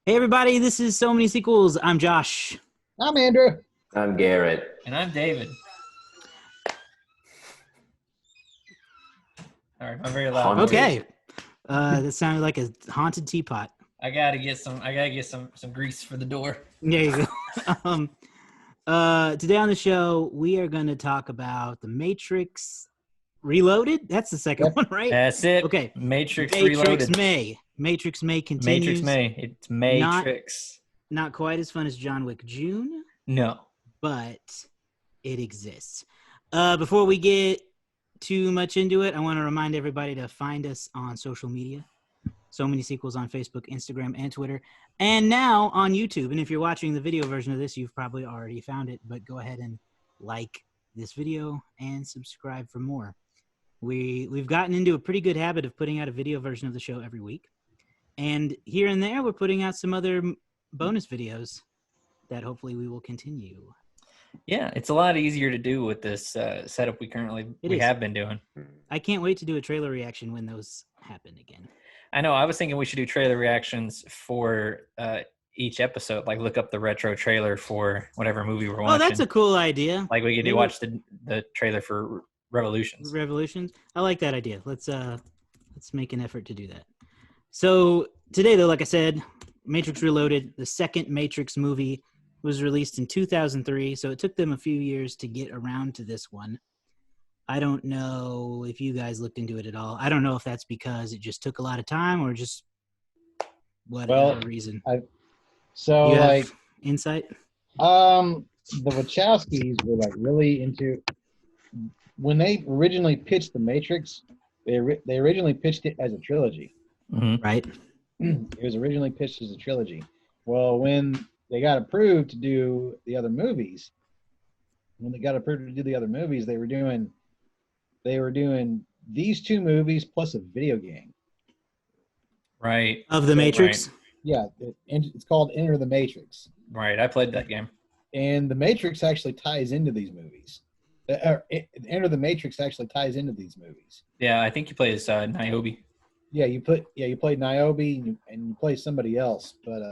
Hey everybody, this is So Many Sequels. I'm Josh. I'm Andrew. I'm Garrett. And I'm David. All right, I'm very loud. Haunted. Okay. That sounded like a haunted teapot. I gotta get some grease for the door. There you go. Today on the show, we are going to talk about The Matrix Reloaded. That's the second Yep. one, right? That's it. Okay. Matrix Matrix Reloaded. May. Matrix May continues. Matrix May. It's Matrix. Not quite as fun as John Wick June, No. but it exists. Before we get too much into it, I want to remind everybody to find us on social media. So Many Sequels on Facebook, Instagram, and Twitter, and now on YouTube. And if you're watching the video version of this, you've probably already found it, but go ahead and like this video and subscribe for more. We've gotten into a pretty good habit of putting out a video version of the show every week. And here and there, we're putting out some other bonus videos that hopefully we will continue. Yeah, it's a lot easier to do with this setup we have been doing. I can't wait to do a trailer reaction when those happen again. I know. I was thinking we should do trailer reactions for each episode. Like look up the retro trailer for whatever movie we're watching. Oh, that's a cool idea. Like we could watch the trailer for Revolutions. I like that idea. Let's make an effort to do that. So today, though, like I said, Matrix Reloaded, the second Matrix movie, was released in 2003. So it took them a few years to get around to this one. I don't know if you guys looked into it at all. I don't know if that's because it just took a lot of time or just whatever reason. So you like have insight? the Wachowskis were like really into when they originally pitched the Matrix. They originally pitched it as a trilogy. Mm-hmm. Right. It was originally pitched as a trilogy. Well, when they got approved to do the other movies, they were doing these two movies plus a video game. Right. Of the Matrix? Right. Yeah, it's called Enter the Matrix. Right. I played that game. And the Matrix actually ties into these movies. Enter the Matrix actually ties into these movies. Yeah, I think you play as Niobe. Yeah, you played Niobe and you play somebody else, but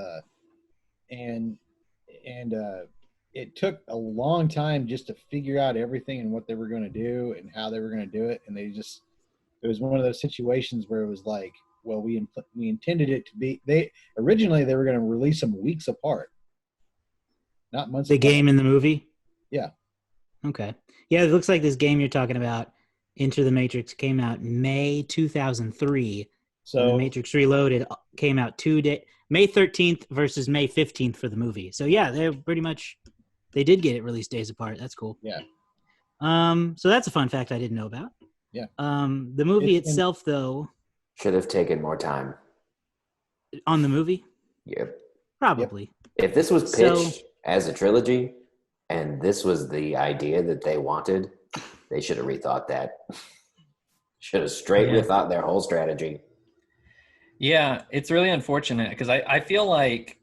it took a long time just to figure out everything and what they were going to do and how they were going to do it, and it was one of those situations where it was like, well, we intended it to be. Originally they were going to release them weeks apart, not months. The game and the movie? Yeah. Okay. Yeah, it looks like this game you're talking about, Enter the Matrix, came out May 2003. So The Matrix Reloaded came out May 13th versus May 15th for the movie. So yeah, they did get it released days apart. That's cool. Yeah. So that's a fun fact I didn't know about. Yeah. The movie itself, though. Should have taken more time. On the movie? Yep. Probably. If this was pitched as a trilogy and this was the idea that they wanted, they should have rethought that. Should have rethought their whole strategy. Yeah, it's really unfortunate because I feel like,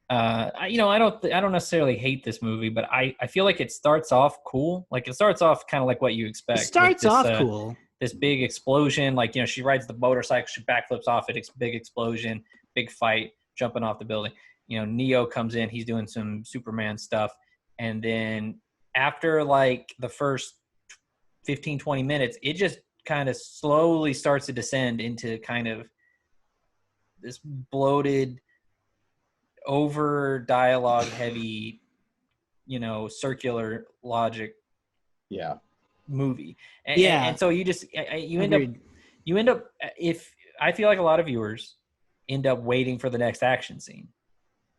I don't necessarily hate this movie, but I feel like it starts off cool. Like it starts off kind of like what you expect. It starts off cool. This big explosion, like, she rides the motorcycle, she backflips off it, it's big explosion, big fight, jumping off the building. Neo comes in, he's doing some Superman stuff. And then after like the first 15, 20 minutes, it just kind of slowly starts to descend into kind of this bloated, over dialogue heavy, circular logic movie. And so you end up if I feel like a lot of viewers end up waiting for the next action scene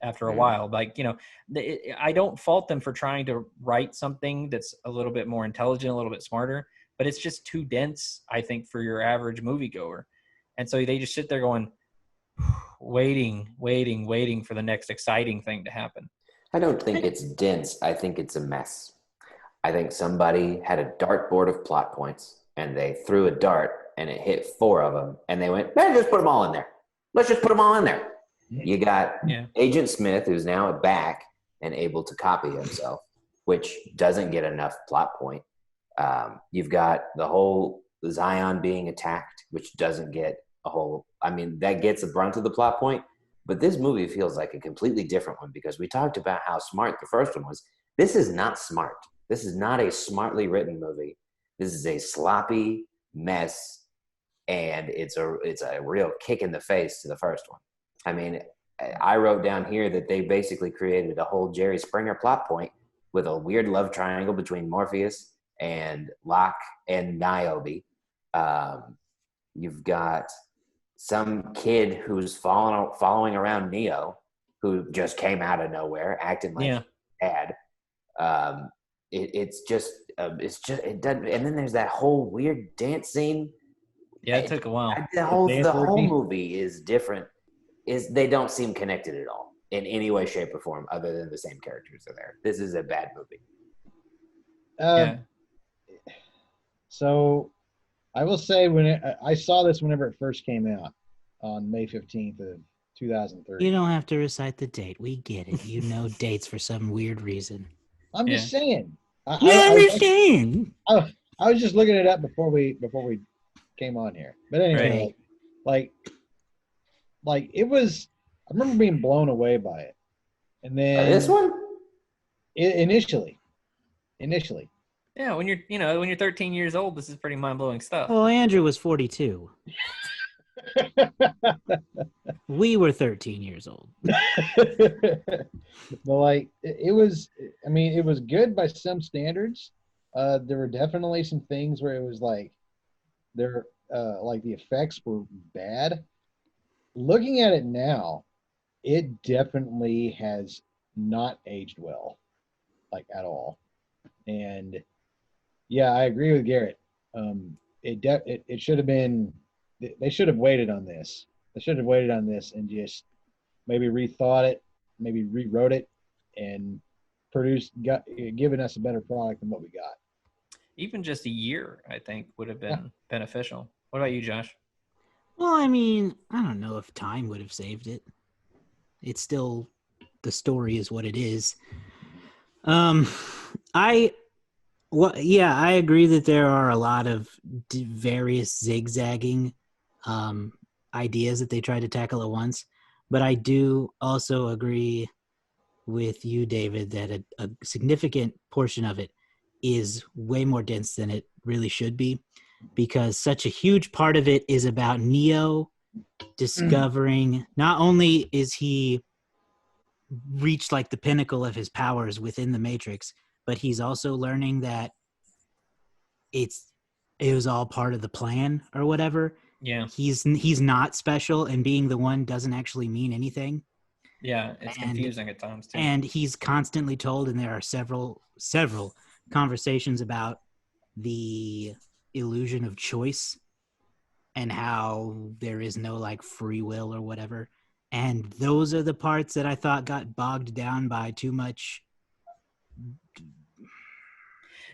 after a while. Like, I don't fault them for trying to write something that's a little bit more intelligent, a little bit smarter, but it's just too dense, I think, for your average moviegoer. And so they just sit there going, waiting for the next exciting thing to happen. I don't think it's dense. I think it's a mess. I think somebody had a dartboard of plot points and they threw a dart and it hit 4 of them and they went, man, just put them all in there. Let's just put them all in there. You got Agent Smith, who's now back and able to copy himself, which doesn't get enough plot point. You've got the whole Zion being attacked, which doesn't get a whole, that gets a brunt of the plot point, But this movie feels like a completely different one because we talked about how smart the first one was. This is not smart. This is not a smartly written movie. This is a sloppy mess, and it's a real kick in the face to the first one. I mean, I wrote down here that they basically created a whole Jerry Springer plot point with a weird love triangle between Morpheus and Locke and Niobe. You've got some kid who's following around Neo, who just came out of nowhere, acting like dad. It doesn't. And then there's that whole weird dance scene. Yeah, it took a while. The whole movie is different. They don't seem connected at all in any way, shape, or form, other than the same characters are there. This is a bad movie. So I will say when I saw this whenever it first came out on May 15th of 2003. You don't have to recite the date. We get it. You know dates for some weird reason. I'm just saying. I understand. I was just looking it up before we came on here. But anyway, like it was. I remember being blown away by it, and then this one initially. Yeah, when you're 13 years old, this is pretty mind-blowing stuff. Well, Andrew was 42. We were 13 years old. But like it was. I mean, it was good by some standards. There were definitely some things where it was like like the effects were bad. Looking at it now, it definitely has not aged well, like at all. And yeah, I agree with Garrett. It should have been. They should have waited on this. They should have waited on this and just maybe rethought it, maybe rewrote it, and given us a better product than what we got. Even just a year, I think, would have been beneficial. What about you, Josh? Well, I mean, I don't know if time would have saved it. It's still, the story is what it is. I agree that there are a lot of various zigzagging ideas that they try to tackle at once, but I do also agree with you, David, that a significant portion of it is way more dense than it really should be, because such a huge part of it is about Neo discovering not only is he reached like the pinnacle of his powers within the Matrix, but he's also learning that it was all part of the plan or whatever. Yeah. He's not special, and being the one doesn't actually mean anything. Yeah, it's confusing at times too. And he's constantly told, and there are several conversations about the illusion of choice and how there is no like free will or whatever. And those are the parts that I thought got bogged down by too much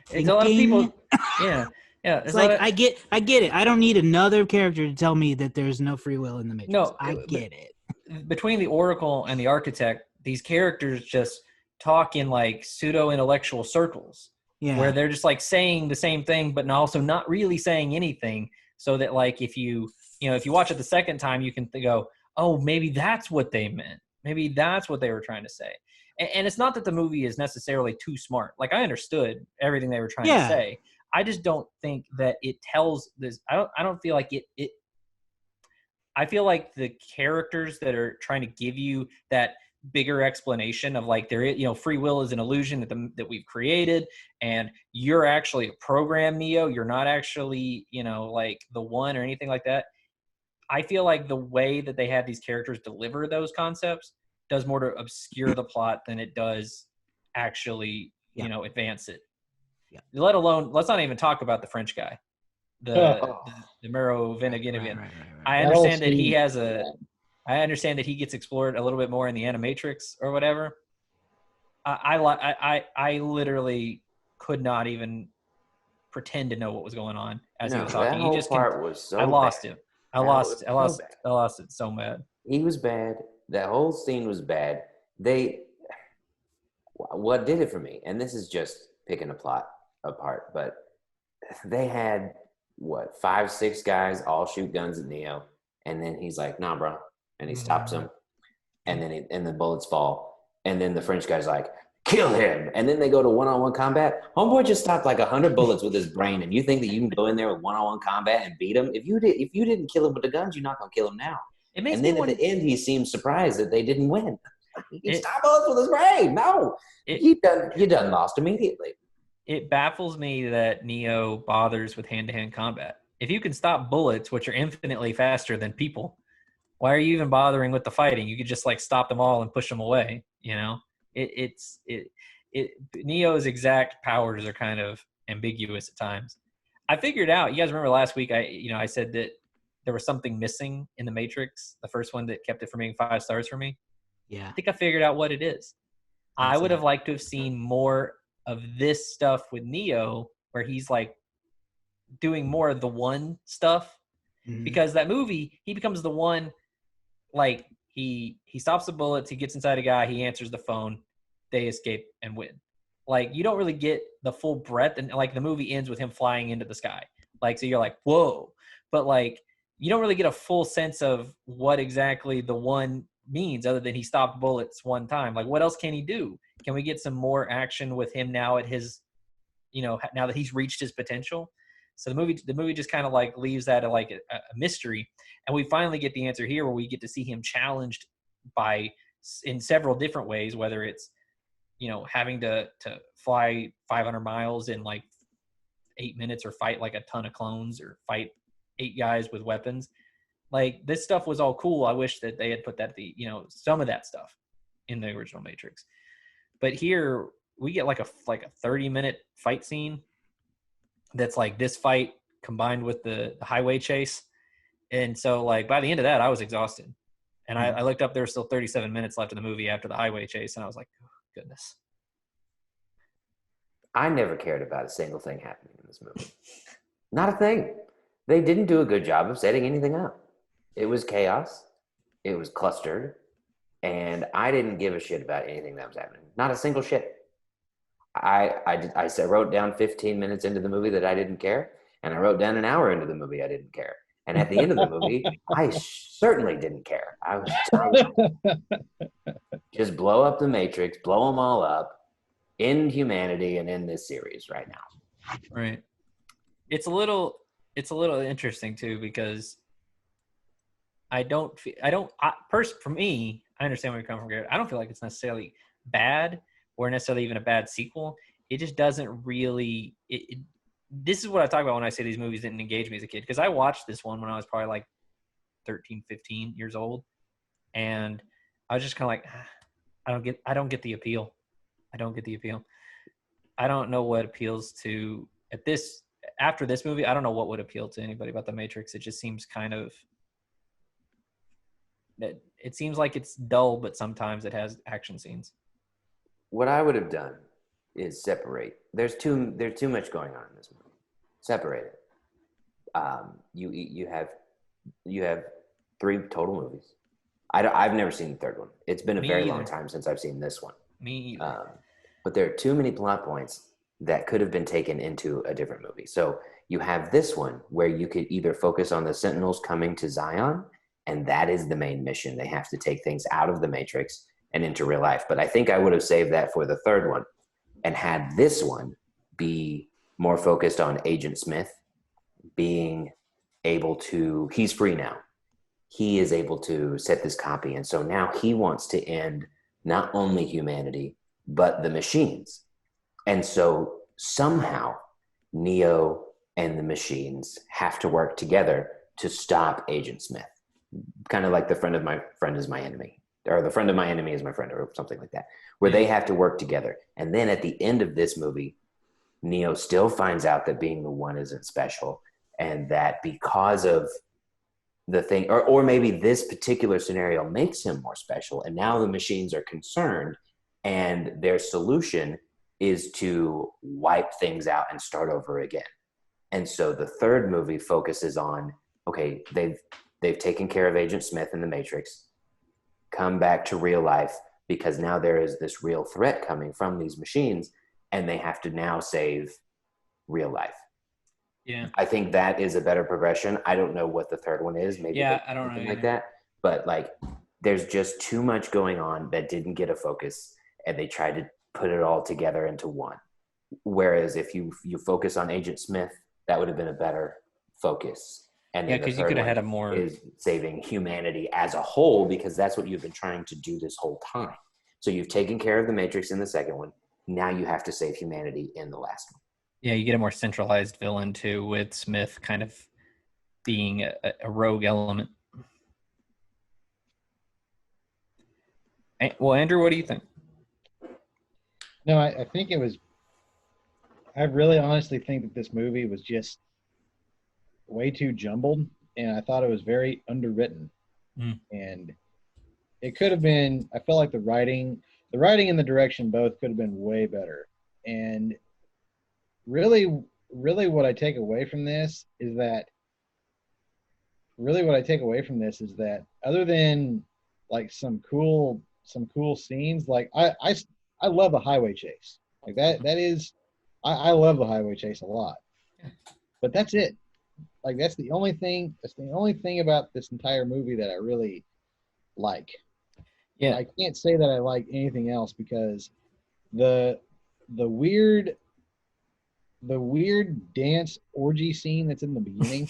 thinking. It's a lot of people. Yeah. It's like I get it. I don't need another character to tell me that there's no free will in the Matrix. No, I get it. Between the Oracle and the Architect, these characters just talk in like pseudo-intellectual circles, where they're just like saying the same thing, but also not really saying anything. So that like if you watch it the second time, you can go, oh, maybe that's what they meant. Maybe that's what they were trying to say. And it's not that the movie is necessarily too smart. Like I understood everything they were trying to say. I just don't think that it tells this. I don't feel like it. I feel like the characters that are trying to give you that bigger explanation of like free will is an illusion that we've created, and you're actually a program, Neo. You're not actually like the one or anything like that. I feel like the way that they had these characters deliver those concepts does more to obscure the plot than it does actually advance it. Yeah. Let alone, let's not even talk about the French guy, the Mero Veneginovian. Right. I understand that he has I understand that he gets explored a little bit more in the Animatrix or whatever. I literally could not even pretend to know what was going on as he was talking. That whole part was so I lost bad. him. I lost it so bad. He was bad. That whole scene was bad. What did it for me, and this is just picking a plot apart, but they had 5-6 guys all shoot guns at Neo, and then he's like, nah, bro, and he stops him. and then the bullets fall, and then the French guy's like, kill him, and then they go to one-on-one combat. Homeboy just stopped like 100 bullets with his brain, and you think that you can go in there with one-on-one combat and beat him? If you didn't kill him with the guns, you're not gonna kill him now. And then at the end, he seems surprised that they didn't win. He stopped bullets with his brain. No, you done lost immediately. It baffles me that Neo bothers with hand-to-hand combat. If you can stop bullets, which are infinitely faster than people, why are you even bothering with the fighting? You could just like stop them all and push them away. You know, Neo's exact powers are kind of ambiguous at times. I figured out. You guys remember last week? I said that there was something missing in the Matrix, the first one that kept it from being 5 stars for me. Yeah, I think I figured out what it is. I would have liked to have seen more of this stuff with Neo, where he's like doing more of the one stuff, because that movie, he becomes the one, like he stops the bullets, he gets inside a guy, he answers the phone, they escape and win. Like, you don't really get the full breadth, and like the movie ends with him flying into the sky. Like, so you're like, whoa, but like you don't really get a full sense of what exactly the one means, other than he stopped bullets one time. Like, what else can he do? Can we get some more action with him now at his, now that he's reached his potential? So the movie just kind of like leaves that like a mystery, and we finally get the answer here, where we get to see him challenged in several different ways, whether it's having to fly 500 miles in like 8 minutes, or fight like a ton of clones, or fight 8 guys with weapons. Like, this stuff was all cool. I wish that they had put that some of that stuff in the original Matrix. But here we get like a 30-minute fight scene that's like this fight combined with the highway chase. And so like by the end of that, I was exhausted. And I looked up, there was still 37 minutes left in the movie after the highway chase, and I was like, oh, goodness. I never cared about a single thing happening in this movie. Not a thing. They didn't do a good job of setting anything up. It was chaos. It was clustered. And I didn't give a shit about anything that was happening. Not a single shit. I wrote down 15 minutes into the movie that I didn't care. And I wrote down an hour into the movie I didn't care. And at the end of the movie, I certainly didn't care. I was just blow up the Matrix, blow them all up, end humanity, and end this series right now. Right. It's a little interesting too, because for me, I understand where you're coming from, Garrett. I don't feel like it's necessarily bad or necessarily even a bad sequel. It just doesn't really. This is what I talk about when I say these movies didn't engage me as a kid, because I watched this one when I was probably like 13, 15 years old, and I was just kind of like, I don't get the appeal. I don't get the appeal. I don't know what appeals to after this movie. I don't know what would appeal to anybody about the Matrix. It just seems kind of. It seems like it's dull, but sometimes it has action scenes. What I would have done is separate. There's too much going on in this movie. Separate it. You have 3 total movies. I've never seen the third one. It's been a very long time since I've seen this one. Me either. But there are too many plot points that could have been taken into a different movie. So you have this one where you could either focus on the Sentinels coming to Zion, and that is the main mission. They have to take things out of the Matrix and into real life. But I think I would have saved that for the third one and had this one be more focused on Agent Smith being able to, he's free now. He is able to set this copy. And so now he wants to end not only humanity, but the machines. And so somehow Neo and the machines have to work together to stop Agent Smith. Kind of like the friend of my friend is my enemy, or the friend of my enemy is my friend, or something like that, where they have to work together. And then at the end of this movie, Neo still finds out that being the one isn't special, and that because of the thing, or maybe this particular scenario makes him more special, and now the machines are concerned, and their solution is to wipe things out and start over again. And so the third movie focuses on, okay, they've taken care of Agent Smith in the Matrix, come back to real life, because now there is this real threat coming from these machines, and they have to now save real life. Yeah. I think that is a better progression. I don't know what the third one is. Maybe I don't know like that. But like there's just too much going on that didn't get a focus, and they tried to put it all together into one. Whereas if you focus on Agent Smith, that would have been a better focus. And Yeah, then the because you third could have one had a more. is saving humanity as a whole, because that's what you've been trying to do this whole time. So you've taken care of the Matrix in the second one. Now you have to save humanity in the last one. Yeah, you get a more centralized villain too, with Smith kind of being a rogue element. Well, Andrew, what do you think? No, I think it was. I really honestly think that this movie was just way too jumbled, and I thought it was very underwritten. And it could have been. I felt like the writing and the direction both could have been way better. And really, what I take away from this is that. Other than like some cool scenes, like I love the highway chase. Like that is. I love the highway chase a lot, but that's it. Like that's the only thing about this entire movie that I really like. Yeah, I can't say that I like anything else because the weird dance orgy scene that's in the beginning.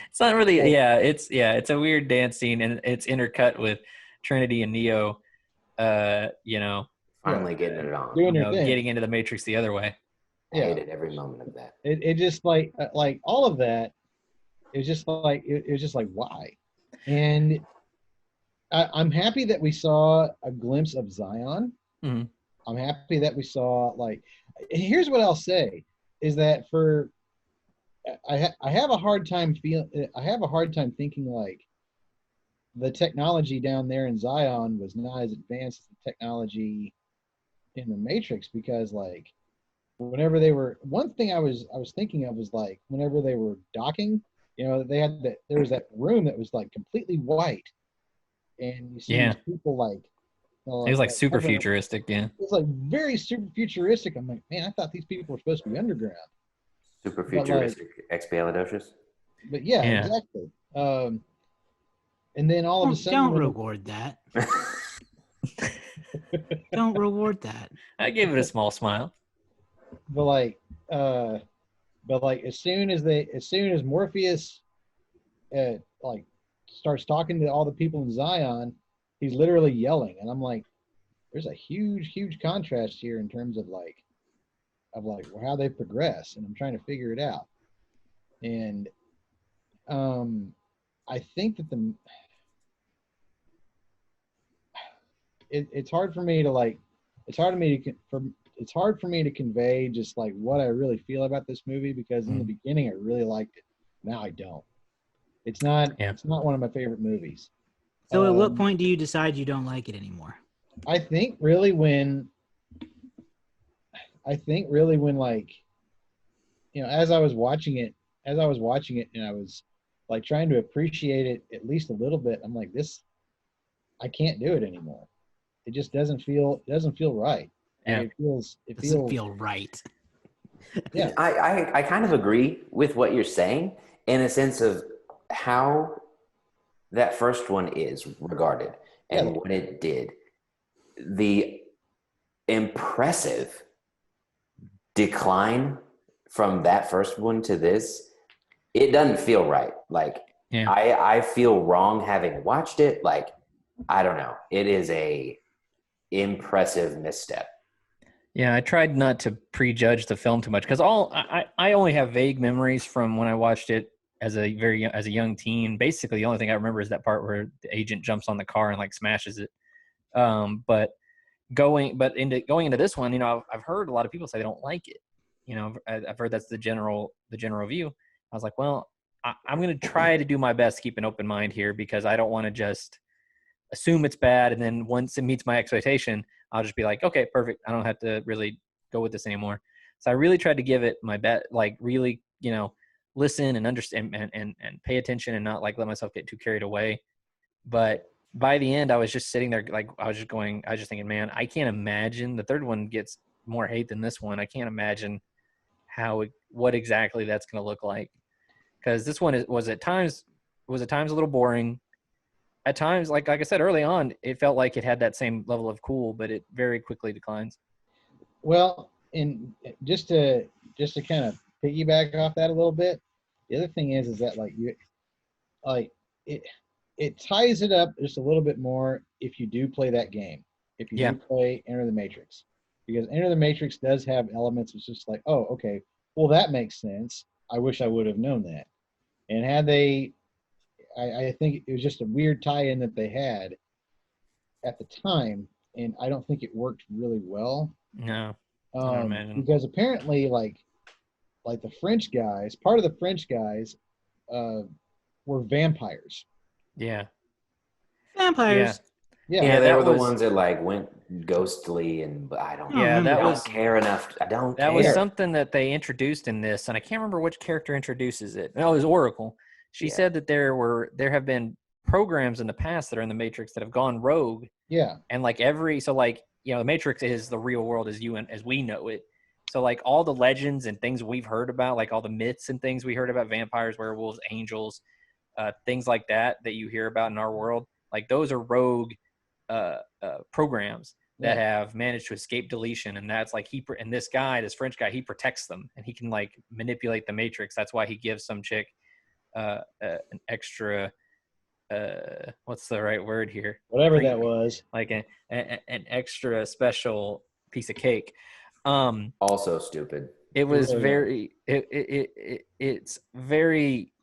it's not really. Yeah, it's a weird dance scene, and it's intercut with Trinity and Neo. Finally getting it on. Doing their thing. Getting into the Matrix the other way. I hated every moment of that. It just like all of that. It was just like why, and I'm happy that we saw a glimpse of Zion. Mm-hmm. I'm happy that we saw here's what I'll say is that I have a hard time thinking like the technology down there in Zion was not as advanced as the technology in the Matrix, because like whenever they were, one thing I was thinking of was like whenever they were docking, they had there was that room that was like completely white, and you see these people like it was like super futuristic. Yeah, it was like very super futuristic. I'm like, man, I thought these people were supposed to be underground. Super futuristic expialidocious. But yeah, exactly. And then all of a sudden, don't reward that. Don't reward that. I gave it a small smile. But as soon as Morpheus starts talking to all the people in Zion, he's literally yelling, and I'm like, there's a huge contrast here in terms of how they progress, and I'm trying to figure it out. And I think that it's hard for me to convey just like what I really feel about this movie, because in the beginning I really liked it. Now I don't. It's not one of my favorite movies. So at what point do you decide you don't like it anymore? I think really when like, as I was watching it and I was like trying to appreciate it at least a little bit, I'm like, I can't do it anymore. It just doesn't feel right. Yeah. It doesn't feel right. Yeah. I kind of agree with what you're saying in a sense of how that first one is regarded and what it did. The impressive decline from that first one to this, it doesn't feel right. Like, I feel wrong having watched it. Like, I don't know. It is a impressive misstep. Yeah, I tried not to prejudge the film too much because I only have vague memories from when I watched it as a young teen. Basically, the only thing I remember is that part where the agent jumps on the car and like smashes it. But going into this one, I've heard a lot of people say they don't like it. I've heard that's the general view. I was like, well, I'm going to try to do my best to keep an open mind here, because I don't want to just assume it's bad, and then once it meets my expectation, I'll just be like, okay, perfect. I don't have to really go with this anymore. So I really tried to give it my bet, like really, listen and understand and pay attention and not like let myself get too carried away. But by the end, I was just sitting there, like I was just thinking, man, I can't imagine. The third one gets more hate than this one. I can't imagine what exactly that's going to look like, because this one was at times a little boring. at times, like I said early on, it felt like it had that same level of cool, but it very quickly declines. Well, and just to kind of piggyback off that a little bit, the other thing is that like it ties it up just a little bit more if you do play that game. If you Yeah. do play Enter the Matrix, because Enter the Matrix does have elements. It's just like, oh, okay, well that makes sense. I wish I would have known that. And had they, I think it was just a weird tie-in that they had at the time, and I don't think it worked really well. No, I don't imagine. Because apparently, like the French guys, part of the French guys, were vampires. Yeah. Vampires. Yeah, they that were the was- ones that like went ghostly, and I don't. Yeah, that I don't was- care enough. I don't. That care. was something that they introduced in this, and I can't remember which character introduces it. No, it was Oracle. She Yeah. said that there have been programs in the past that are in the Matrix that have gone rogue, yeah, and like the Matrix is the real world as we know it. So like all the legends and things we've heard about, like all the myths and things we heard about vampires, werewolves, angels, things like that you hear about in our world, like those are rogue programs that have managed to escape deletion, and that's like this French guy, he protects them, and he can like manipulate the Matrix. That's why he gives some chick an extra what's the right word here? whatever that was. Like an extra special piece of cake. Also stupid. It was really it's very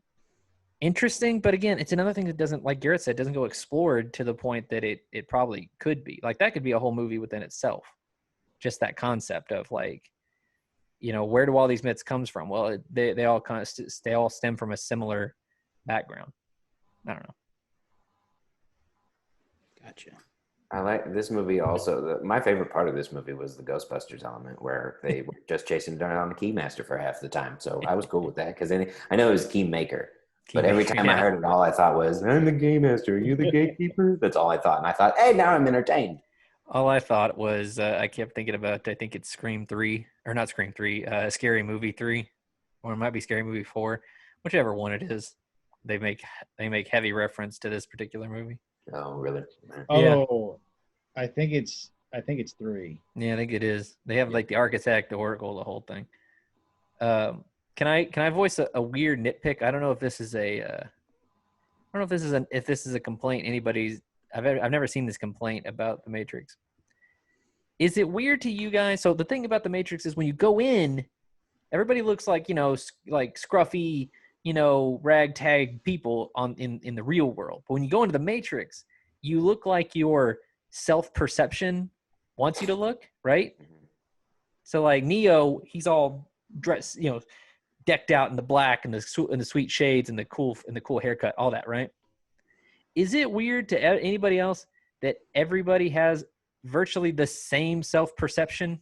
interesting, but again, it's another thing that doesn't, like Garrett said, doesn't go explored to the point that it probably could be. Like that could be a whole movie within itself. Just that concept of like, where do all these myths comes from? Well, they all they all stem from a similar background. I don't know. Gotcha. I like this movie also. My favorite part of this movie was the Ghostbusters element, where they were just chasing down the Keymaster for half the time. So I was cool with that because I know it was Keymaker. But every time I heard it, all I thought was, I'm the Keymaster. Are you the gatekeeper? That's all I thought. And I thought, hey, now I'm entertained. All I thought was, I kept thinking about, I think it's Scream 3, or not Scream 3, Scary Movie 3, or it might be Scary Movie 4, whichever one it is. They make heavy reference to this particular movie. Oh, really? Oh, I think it's 3. Yeah, I think it is. They have like the architect, the oracle, the whole thing. Can I voice a weird nitpick? I don't know if this is if this is a complaint anybody's. I've never seen this complaint about the Matrix. Is it weird to you guys? So the thing about the Matrix is when you go in, everybody looks like like scruffy, ragtag people in the real world. But when you go into the Matrix, you look like your self-perception wants you to look, right? So like Neo, he's all dressed, decked out in the black and the sweet shades and the cool haircut, all that, right? Is it weird to anybody else that everybody has virtually the same self-perception?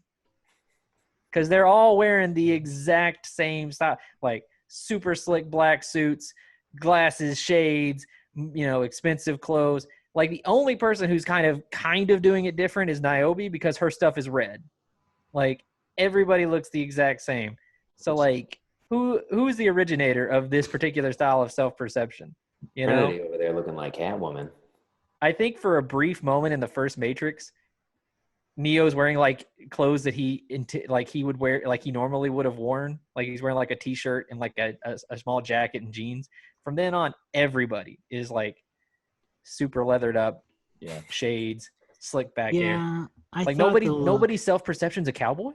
Because they're all wearing the exact same style, like super slick black suits, glasses, shades, expensive clothes. Like the only person who's kind of doing it different is Niobe, because her stuff is red. Like everybody looks the exact same. So like who's the originator of this particular style of self-perception? Trinity over there looking like Catwoman. I think for a brief moment in the first Matrix, Neo's wearing like clothes that he would wear, like he normally would have worn. Like he's wearing like a t-shirt and like a small jacket and jeans. From then on, everybody is like super leathered up, shades, slick back hair. Like nobody's self-perception's a cowboy.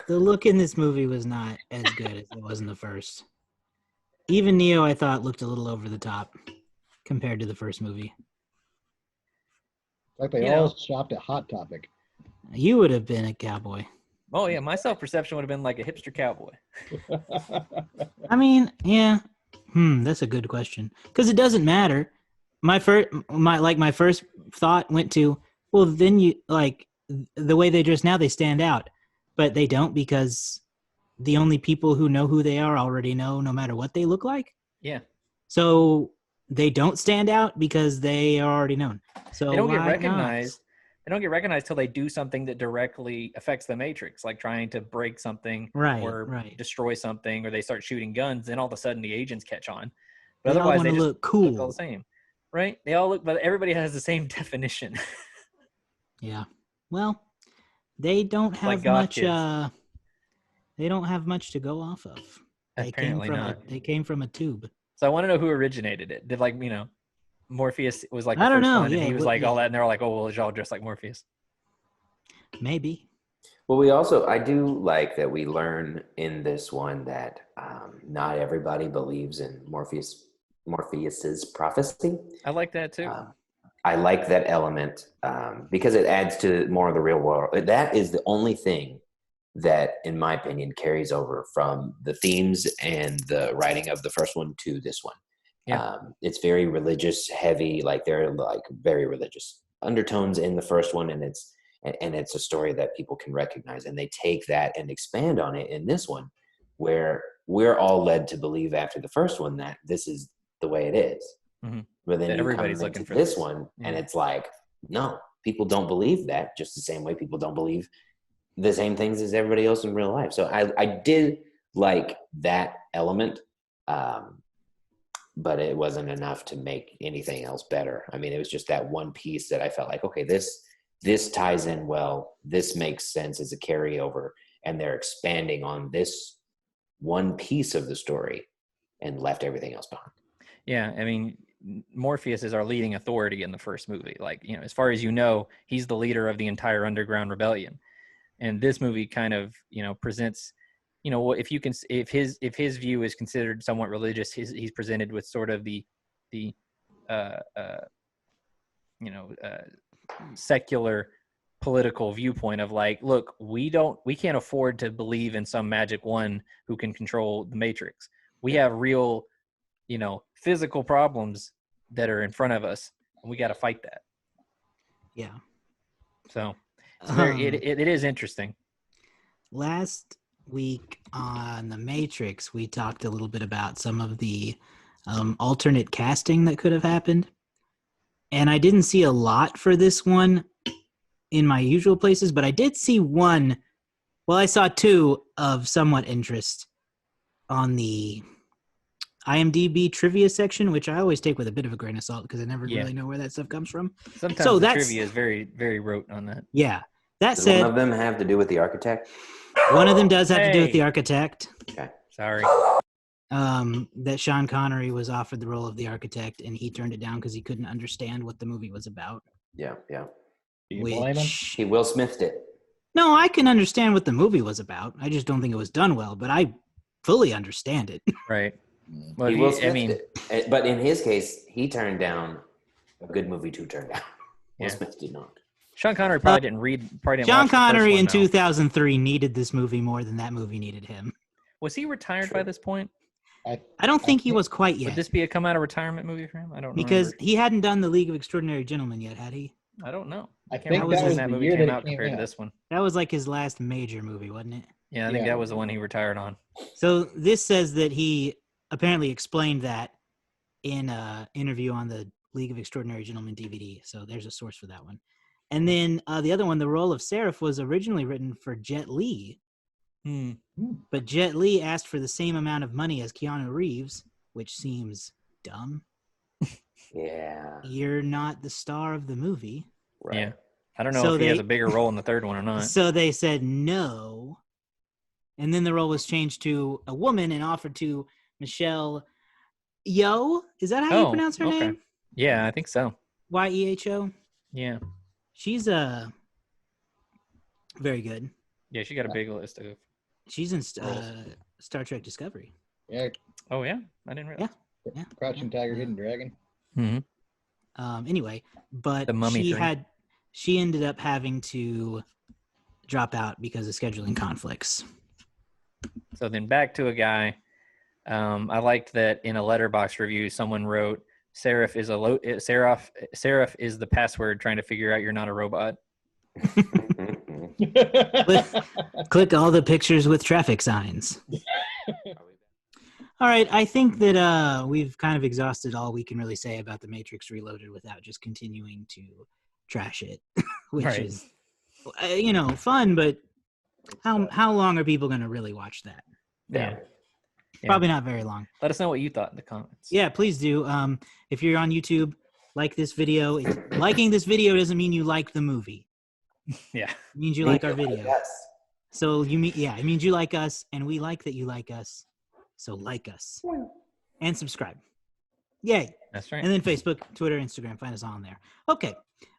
The look in this movie was not as good as it was in the first. Even Neo, I thought, looked a little over the top compared to the first movie. Like they all shopped at Hot Topic. You would have been a cowboy. Oh yeah, my self-perception would have been like a hipster cowboy. I mean, yeah. That's a good question. Because it doesn't matter. My first thought went to, well, then you like the way they dress now, they stand out, but they don't, because the only people who know who they are already know, no matter what they look like. Yeah. So they don't stand out because they are already known. So they don't get recognized. They don't get recognized till they do something that directly affects the Matrix, like trying to break something or destroy something, or they start shooting guns. Then all of a sudden the agents catch on. But they otherwise, all they just look cool. look all the same. right? They all look, but everybody has the same definition. Yeah. Well, they don't Like have goth much. kids. They don't have much to go off of. Apparently not. They came from a tube. So I want to know who originated it. Did like Morpheus was like the I don't first know. one, and Yeah, he was like all that, and they're all like, oh well, y'all dressed like Morpheus. Maybe. Well, I do like that we learn in this one that not everybody believes in Morpheus's prophecy. I like that too. I like that element because it adds to more of the real world. That is the only thing that, in my opinion, carries over from the themes and the writing of the first one to this one. Yeah. It's very religious heavy, like there are like very religious undertones in the first one, and it's a story that people can recognize, and they take that and expand on it in this one, where we're all led to believe after the first one that this is the way it is. Mm-hmm. But then everybody's you come looking into for this one, yeah. and it's like, no, people don't believe that, just the same way people don't believe the same things as everybody else in real life. So I did like that element, but it wasn't enough to make anything else better. I mean, it was just that one piece that I felt like, okay, this ties in well, this makes sense as a carryover, and they're expanding on this one piece of the story and left everything else behind. Yeah, I mean, Morpheus is our leading authority in the first movie. Like, as far as he's the leader of the entire underground rebellion. And this movie kind of, presents, if his view is considered somewhat religious, he's presented with sort of the secular political viewpoint of like, look, we can't afford to believe in some magic one who can control the Matrix. We have real, physical problems that are in front of us, and we got to fight that. Yeah. So it's it is interesting. Last week on The Matrix, we talked a little bit about some of the alternate casting that could have happened. And I didn't see a lot for this one in my usual places, but I did see one. Well, I saw two of somewhat interest on the IMDb trivia section, which I always take with a bit of a grain of salt because I never really know where that stuff comes from. Sometimes the trivia is very, very rote on that. Yeah. That Does said, one of them have to do with the architect? One of them does have to do with the architect. Okay. Sorry. That Sean Connery was offered the role of the architect, and he turned it down because he couldn't understand what the movie was about. Yeah. Do you blame him? He Will Smithed it. No, I can understand what the movie was about. I just don't think it was done well, but I fully understand it. Right. Well, it. But in his case, he turned down a good movie to turn down. Will Smith did not. Sean Connery probably didn't watch Sean Connery in the first one, 2003 needed this movie more than that movie needed him. Was he retired by this point? I don't think he was quite yet. Would this be a come out of retirement movie for him? I don't know. Because he hadn't done The League of Extraordinary Gentlemen yet, had he? I don't know. I think that was that the movie year came that out it came compared out. to this one. That was like his last major movie, wasn't it? Yeah, I think that was the one he retired on. So this says that he apparently explained that in an interview on the League of Extraordinary Gentlemen DVD. So there's a source for that one. And then the other one, the role of Seraph, was originally written for Jet Li. But Jet Li asked for the same amount of money as Keanu Reeves, which seems dumb. Yeah. You're not the star of the movie. Right. Yeah. I don't know if he has a bigger role in the third one or not. So they said no. And then the role was changed to a woman and offered to Michelle Yeoh. Is that how you pronounce her name? Yeah, I think so. Yeho? Yeah. She's very good. Yeah, she got a big list of. She's in Star Trek Discovery. Yeah. Oh yeah, I didn't realize. Yeah. Crouching Tiger, Hidden Dragon. Mm-hmm. Anyway, but the Mummy she ended up having to drop out because of scheduling conflicts. So then back to a guy. I liked that in a Letterboxd review, someone wrote, Seraph is the password trying to figure out you're not a robot. Click all the pictures with traffic signs. All right, I think that we've kind of exhausted all we can really say about The Matrix Reloaded without just continuing to trash it, which is, fun, but how long are people going to really watch that? Yeah. Probably not very long. Let us know what you thought in the comments. Yeah, please do. If you're on YouTube, like this video. Liking this video doesn't mean you like the movie. Yeah. It means you like our video. Yes. So it means you like us, and we like that you like us. So like us and subscribe. Yay. That's right. And then Facebook, Twitter, Instagram, find us all on there. Okay.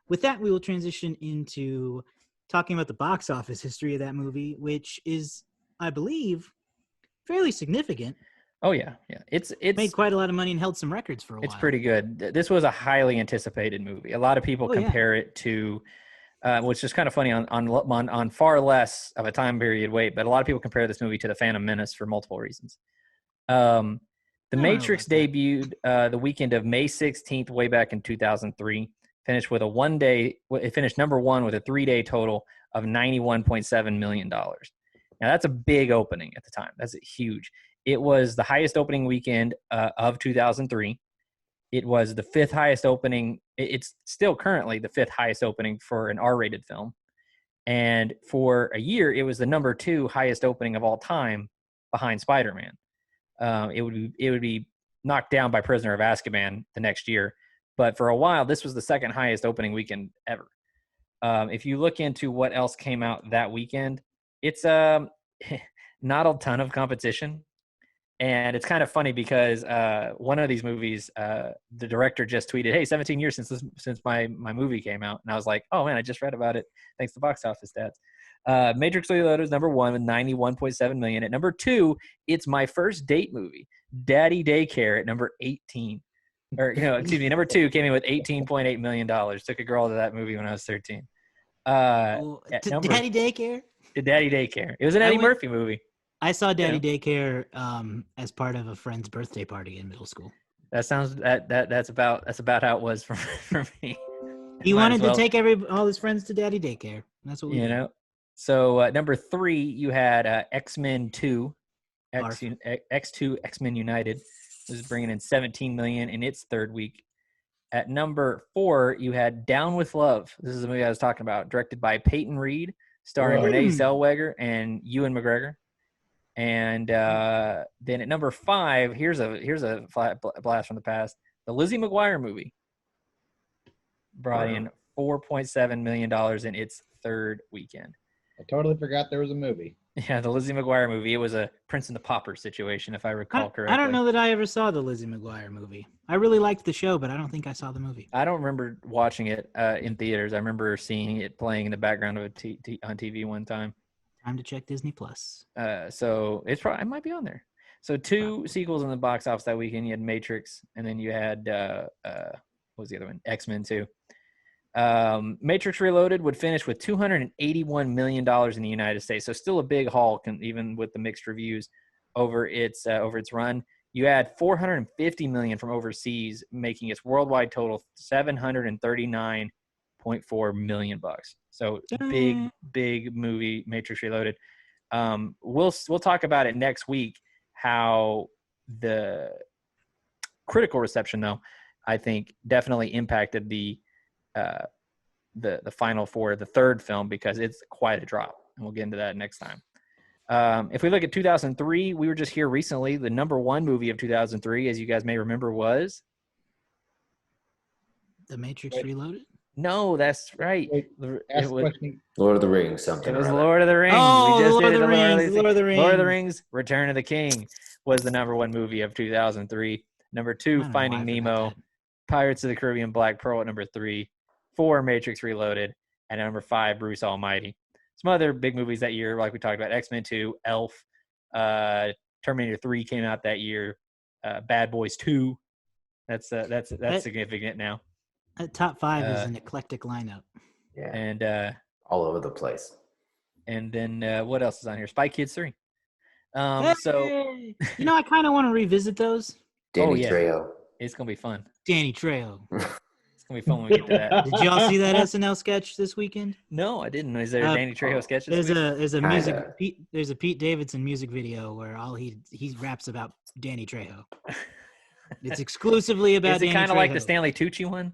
With that, we will transition into talking about the box office history of that movie, which is, I believe, fairly significant. Oh yeah. It's Made quite a lot of money and held some records for a while. It's pretty good. This was a highly anticipated movie. A lot of people compare it to, which is kind of funny on far less of a time period wait, but a lot of people compare this movie to The Phantom Menace for multiple reasons. The Matrix debuted the weekend of May 16th, way back in 2003. Finished with it finished number one with a 3-day total of $91.7 million. Now that's a big opening at the time. That's huge. It was the highest opening weekend of 2003. It was the fifth highest opening. It's still currently the fifth highest opening for an R-rated film. And for a year, it was the number 2 highest opening of all time behind Spider-Man. It would be knocked down by Prisoner of Azkaban the next year. But for a while, this was the second highest opening weekend ever. If you look into what else came out that weekend, it's not a ton of competition. And it's kind of funny because one of these movies, the director just tweeted, "Hey, 17 years since my movie came out," and I was like, "Oh man, I just read about it. Thanks to box office stats." Matrix Reloaded is number 1 with $91.7 million. At number 2, it's My First Date movie, Daddy Daycare, at number 18. Number 2 came in with $18.8 million. Took a girl to that movie when I was 13. Daddy Daycare. Daddy Daycare. It was an Eddie Murphy movie. I saw Daddy Daycare as part of a friend's birthday party in middle school. That's about how it was for me. He wanted to take all his friends to Daddy Daycare. That's what we did. So number 3, you had X-Men 2, X2 X-Men United. This is bringing in $17 million in its third week. At number 4, you had Down with Love. This is the movie I was talking about, directed by Peyton Reed, starring Renee Zellweger and Ewan McGregor. And then at number 5, here's a blast from the past. The Lizzie McGuire movie brought in $4.7 million in its third weekend. I totally forgot there was a movie. Yeah, the Lizzie McGuire movie. It was a Prince and the Pauper situation, if I recall correctly. I don't know that I ever saw the Lizzie McGuire movie. I really liked the show, but I don't think I saw the movie. I don't remember watching it in theaters. I remember seeing it playing in the background of on TV one time. Time to check Disney Plus. So it might be on there. So 2 sequels in the box office that weekend. You had Matrix, and then you had what was the other one? X-Men 2. Matrix Reloaded would finish with $281 million in the United States. So still a big haul, even with the mixed reviews over its run. You had $450 million from overseas, making its worldwide total $739.4 million. So big movie, Matrix Reloaded. We'll talk about it next week. How the critical reception, though, I think definitely impacted the final for the third film, because it's quite a drop, and we'll get into that next time. If we look at 2003, we were just here recently. The number 1 movie of 2003, as you guys may remember, was The Matrix Reloaded. No, that's right. Lord of the Rings. Something. It was Lord of the Rings. Oh, we just Lord did of the Rings. Lord of the Rings. Return of the King was the number 1 movie of 2003. Number 2, Finding Nemo. Pirates of the Caribbean, Black Pearl at number 3. 4, Matrix Reloaded. And number 5, Bruce Almighty. Some other big movies that year, like we talked about, X-Men 2, Elf, Terminator 3 came out that year. Bad Boys 2. That's significant now. Top 5 is an eclectic lineup. Yeah, and all over the place. And then what else is on here? Spy Kids 3. So I kind of want to revisit those. Danny Trejo. It's gonna be fun. Danny Trejo. It's gonna be fun when we get to that. Did y'all see that SNL sketch this weekend? No, I didn't. Is there a Danny Trejo sketch this week? There's a Pete Davidson music video where all he raps about Danny Trejo. It's exclusively about. Is it kind of like the Stanley Tucci one?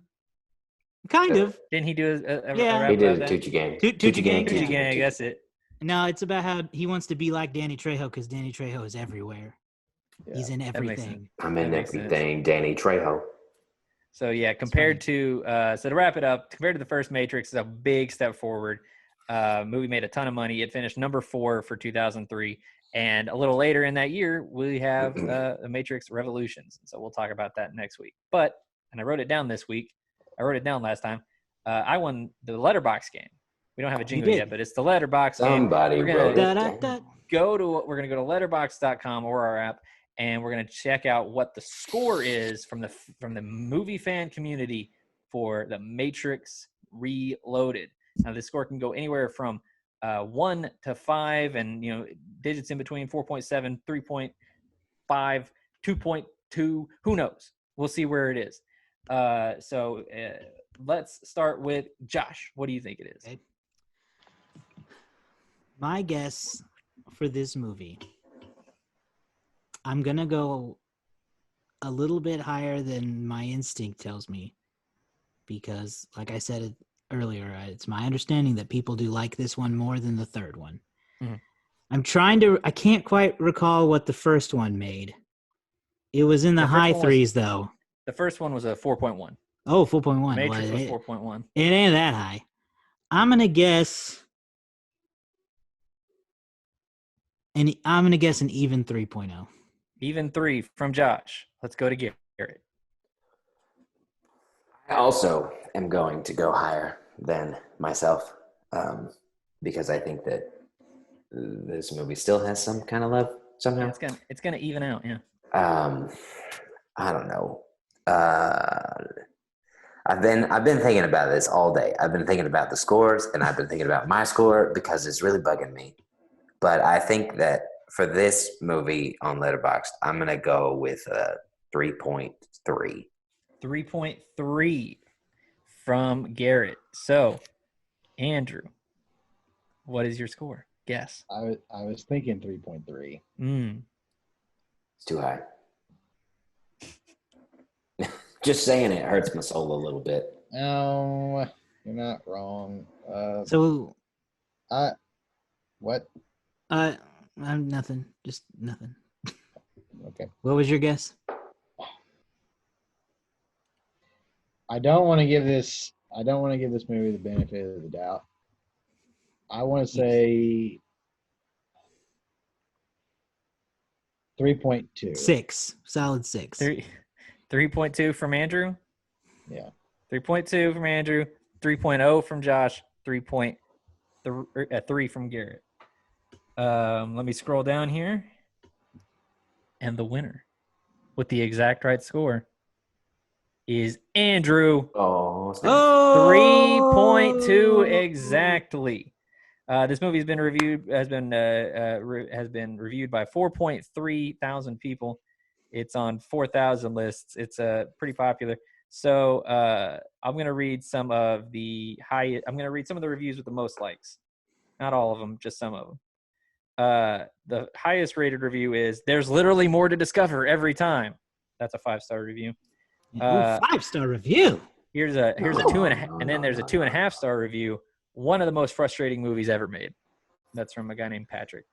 Kind of. Didn't he do a rap? He did a Tucci Gang. Tucci Gang. I guess it. No, it's about how he wants to be like Danny Trejo because Danny Trejo is everywhere. Yeah, he's in everything. I'm in everything, Danny Trejo. So yeah, compared to so to wrap it up, compared to the first Matrix, is a big step forward. Movie made a ton of money. It finished number 4 for 2003, and a little later in that year, we have the Matrix Revolutions. So we'll talk about that next week. But and I wrote it down this week. I wrote it down last time. I won the Letterbox game. We don't have a jingle yet, but it's the Letterbox game. Somebody wrote it down. We're gonna go to letterbox.com or our app, and we're gonna check out what the score is from the movie fan community for the Matrix Reloaded. Now, this score can go anywhere from 1 to 5, and digits in between 4.7, 3.5, 2.2. Who knows? We'll see where it is. So let's start with Josh. What do you think it is? Okay. My guess for this movie, I'm gonna go a little bit higher than my instinct tells me, because, like I said earlier, it's my understanding that people do like this one more than the third one. Mm-hmm. I can't quite recall what the first one made. It was in the high threes, though. The first one was a 4.1. Oh, 4.1. Matrix was 4.1. It ain't that high. I'm gonna guess an even 3.0. Even 3 from Josh. Let's go to Garrett. I also am going to go higher than myself because I think that this movie still has some kind of love somehow. It's gonna even out, yeah. I don't know. I've been thinking about this all day. I've been thinking about the scores, and I've been thinking about my score because it's really bugging me. But I think that for this movie on Letterboxd, I'm gonna go with 3.3. 3.3 from Garrett. So, Andrew, what is your score? Guess. I was thinking 3.3. It's too high. Just saying it hurts my soul a little bit. No, you're not wrong. What? I'm nothing. Just nothing. Okay. What was your guess? I don't want to give this movie the benefit of the doubt. I want to say 3.2. 6. Solid 6. 3.2 from Andrew? Yeah. 3.2 from Andrew, 3.0 from Josh, 3.3 from Garrett. Let me scroll down here. And the winner with the exact right score is Andrew. Oh, 3.2 exactly. This movie has been reviewed by 4.3 thousand people. It's on 4,000 lists. It's pretty popular. So I'm gonna read some of the reviews with the most likes. Not all of them, just some of them. The highest rated review is "There's literally more to discover every time." That's a 5-star review. 5-star review. Here's a 2.5, and then there's a 2.5-star review. One of the most frustrating movies ever made. That's from a guy named Patrick.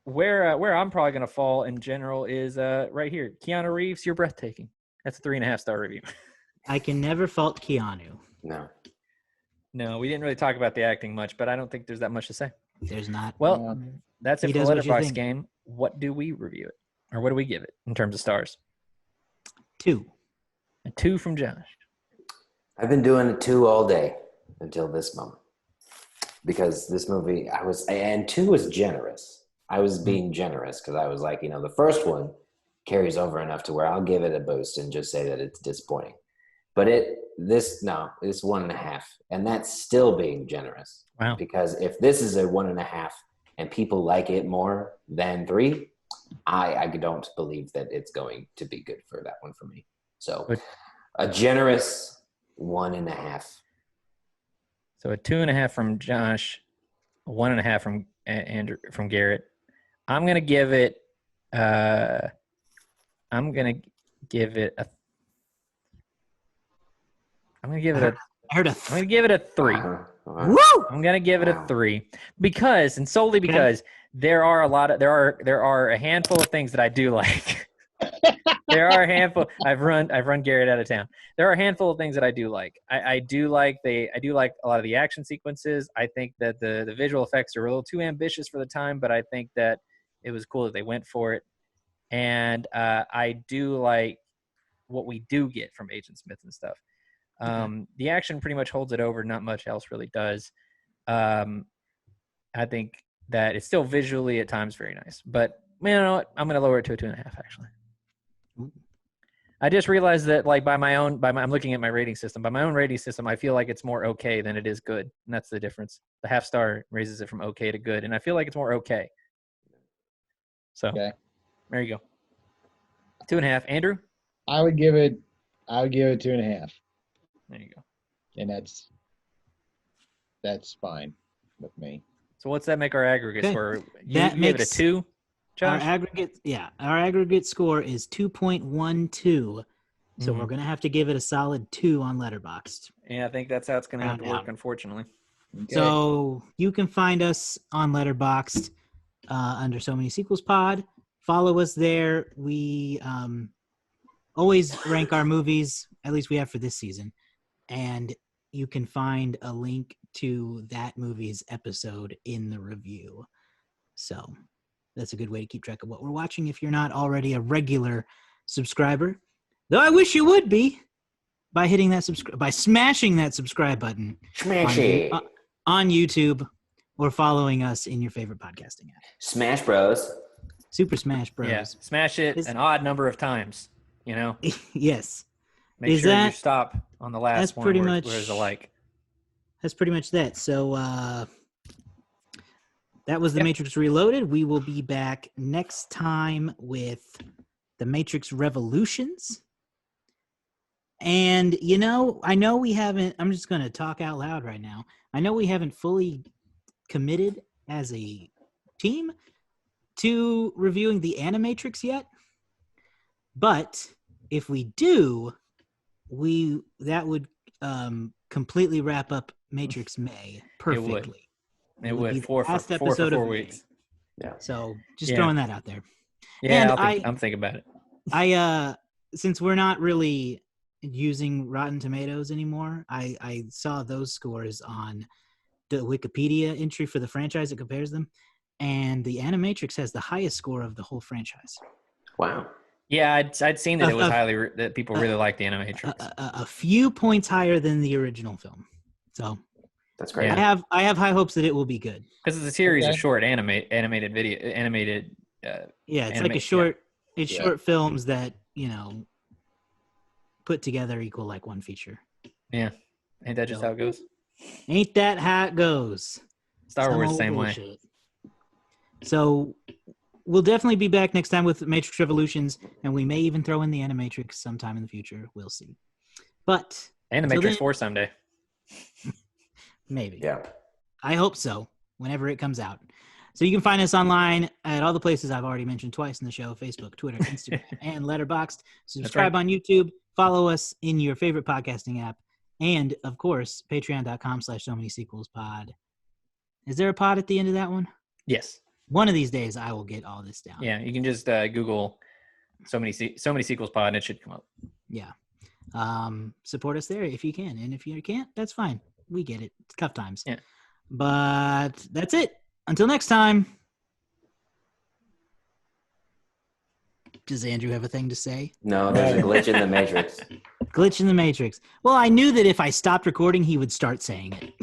Where I'm probably gonna fall in general is right here. Keanu Reeves, you're breathtaking. That's a 3.5-star review. I can never fault Keanu. No, we didn't really talk about the acting much, but I don't think there's that much to say. There's not. Well, that's it He for does what you Letterboxd think. game. What do we review it? Or what do we give it in terms of stars? 2. A 2 from Josh. I've been doing a 2 all day until this moment because this movie, 2 was generous. I was being generous because I was like, the first one carries over enough to where I'll give it a boost and just say that it's disappointing. But it's 1.5, and that's still being generous. Wow. Because if this is a 1.5 and people like it more than 3, I don't believe that it's going to be good for that one for me. So a generous 1.5. So a 2.5 from Josh, a 1.5 from Andrew, from Garrett. I'm gonna give it. A. I'm gonna give it a 3. Woo! I'm gonna give it a 3 because, and solely because, there are a handful of things that I do like. There are a handful. I've run Garrett out of town. There are a handful of things that I do like. I do like a lot of the action sequences. I think that the visual effects are a little too ambitious for the time, but I think that it was cool that they went for it. And I do like what we do get from Agent Smith and stuff. The action pretty much holds it over. Not much else really does. I think that it's still visually at times very nice, but you know what? I'm going to lower it to a 2.5 actually. I just realized that like I'm looking at my rating system. By my own rating system, I feel like it's more okay than it is good. And that's the difference. The half star raises it from okay to good. And I feel like it's more okay. So there you go. 2.5. Andrew? I would give it 2.5. There you go. And that's fine with me. So what's that make our aggregate score? You gave it a 2, Josh? Our aggregate score is 2.12. So we're going to have to give it a solid 2 on Letterboxd. Yeah, I think that's how it's going to have to work, unfortunately. Okay. So you can find us on Letterboxd under So Many Sequels Pod. Follow us there. We always rank our movies, at least we have for this season. And you can find a link to that movie's episode in the review. So that's a good way to keep track of what we're watching if you're not already a regular subscriber. Though I wish you would be by hitting that by smashing that subscribe button on YouTube or following us in your favorite podcasting app. Smash Bros. Super Smash Bros. Yeah, smash it an odd number of times, you know? Yes. Make sure you stop on the last one where there's a like. That's pretty much that. So that was The Matrix Reloaded. We will be back next time with The Matrix Revolutions. And, you know, I know we haven't, I'm just going to talk out loud right now. I know we haven't fully committed as a team to reviewing the Animatrix yet. But if we do, that would completely wrap up Matrix May perfectly. It would. Four for 4 weeks. Yeah. So just throwing that out there. Yeah, I'm thinking about it. Since we're not really using Rotten Tomatoes anymore, I saw those scores on the Wikipedia entry for the franchise that compares them, and the Animatrix has the highest score of the whole franchise. Wow. Yeah, I'd seen that it was that people really liked the Animatrix. A few points higher than the original film. So that's great. I have high hopes that it will be good. Because it's a series of short animated video. It's like short films that, you know, put together equal like one feature. Yeah. Ain't that just how it goes? Ain't that how it goes? Star Wars, same way. So we'll definitely be back next time with Matrix Revolutions, and we may even throw in the Animatrix sometime in the future. We'll see. But and the Matrix 4 someday. Maybe. Yeah. I hope so, whenever it comes out. So you can find us online at all the places I've already mentioned twice in the show: Facebook, Twitter, Instagram, and Letterboxd. Subscribe on YouTube. Follow us in your favorite podcasting app. And, of course, patreon.com/so-many-sequels-pod. Is there a pod at the end of that one? Yes. One of these days, I will get all this down. Yeah, you can just Google so many sequels pod, and it should come up. Yeah. Support us there if you can. And if you can't, that's fine. We get it. It's tough times. Yeah. But that's it. Until next time. Does Andrew have a thing to say? No, there's a glitch in the Matrix. Glitch in the Matrix. Well, I knew that if I stopped recording, he would start saying it.